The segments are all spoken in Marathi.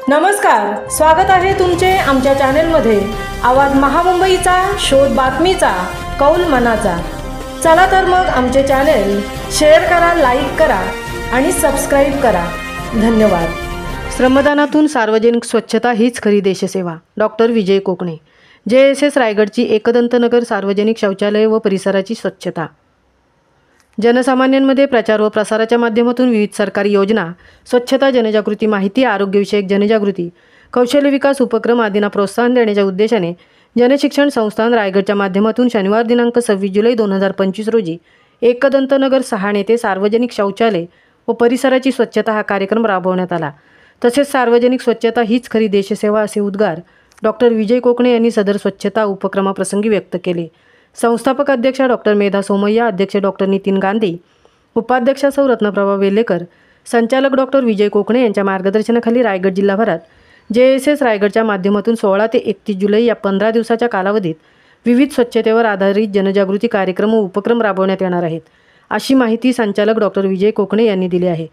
नमस्कार, स्वागत आहे तुमचे आमच्या चॅनेलमध्ये। आवाज महामुंबईचा, शोध बातमीचा, कौल मनाचा। चला तर मग आमचे चॅनेल शेअर करा, लाईक करा आणि सबस्क्राईब करा। धन्यवाद। श्रमदानातून सार्वजनिक स्वच्छता हीच खरी देशसेवा। डॉक्टर विजय कोकणे। JSS रायगडची एकदंतनगर सार्वजनिक शौचालय व परिसराची स्वच्छता। जनसामान्यांमध्ये प्रचार व प्रसाराच्या माध्यमातून विविध सरकारी योजना, स्वच्छता जनजागृती, माहिती, आरोग्यविषयक जनजागृती, कौशल्य विकास उपक्रम आदींना प्रोत्साहन देण्याच्या उद्देशाने जनशिक्षण संस्थान रायगडच्या माध्यमातून शनिवार दिनांक 26 जुलै 2025 रोजी एकदंतनगर 6 येथे सार्वजनिक शौचालय व परिसराची स्वच्छता हा कार्यक्रम राबवण्यात आला। तसेच सार्वजनिक स्वच्छता हीच खरी देशसेवा असे उद्गार डॉक्टर विजय कोकणे यांनी सदर स्वच्छता उपक्रमाप्रसंगी व्यक्त केले। संस्थापक अध्यक्षा डॉक्टर मेधा सोमय्या, अध्यक्ष डॉक्टर नितीन गांधी, उपाध्यक्षा सौ रत्नप्रभा वेलेकर, संचालक डॉक्टर विजय कोकणे यांच्या मार्गदर्शनाखाली रायगड जिल्हाभरात JSS रायगडच्या माध्यमातून 16 ते 31 जुलै या 15 दिवसाच्या कालावधीत विविध स्वच्छतेवर आधारित जनजागृती कार्यक्रम व उपक्रम राबवण्यात येणार आहेत, अशी माहिती संचालक डॉक्टर विजय कोकणे यांनी दिली आहे।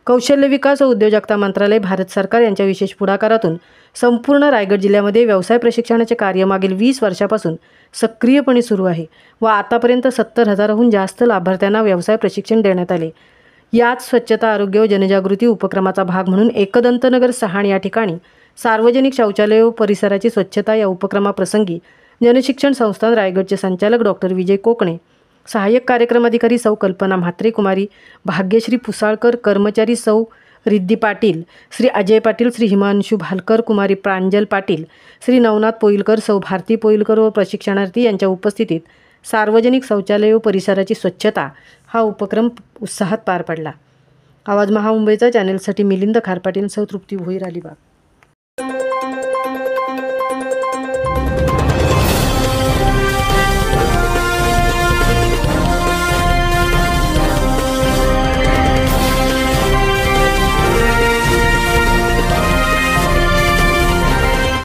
कौशल्य विकास व उद्योजकता मंत्रालय, भारत सरकार यांच्या विशेष पुढाकारातून संपूर्ण रायगड जिल्ह्यामध्ये व्यवसाय प्रशिक्षणाचे कार्य मागील 20 वर्षापासून सक्रियपणे सुरू आहे व आतापर्यंत 70,000हून जास्त लाभार्थ्यांना व्यवसाय प्रशिक्षण देण्यात आले। याच स्वच्छता, आरोग्य व जनजागृती उपक्रमाचा भाग म्हणून एकदंतनगर 6 या ठिकाणी सार्वजनिक शौचालय व परिसराची स्वच्छता या उपक्रमाप्रसंगी जनशिक्षण संस्थान रायगडचे संचालक डॉक्टर विजय कोकणे, सहाय्यक कार्यक्रम अधिकारी सौ कल्पना म्हात्रे कुमारी, भाग्यश्री पुसाळकर, कर्मचारी सौ रिद्धी पाटील, श्री अजय पाटील, श्री हिमांशु भालकर, कुमारी प्रांजल पाटील, श्री नवनाथ पोईलकर, सौ भारती पोईलकर व प्रशिक्षणार्थी यांच्या उपस्थितीत सार्वजनिक शौचालय व परिसराची स्वच्छता हा उपक्रम उत्साहात पार पडला। आवाज महामुंबईचा चॅनेलसाठी मिलिंद खारपाटील, सौ तृप्ती भोईर, अलिबाग।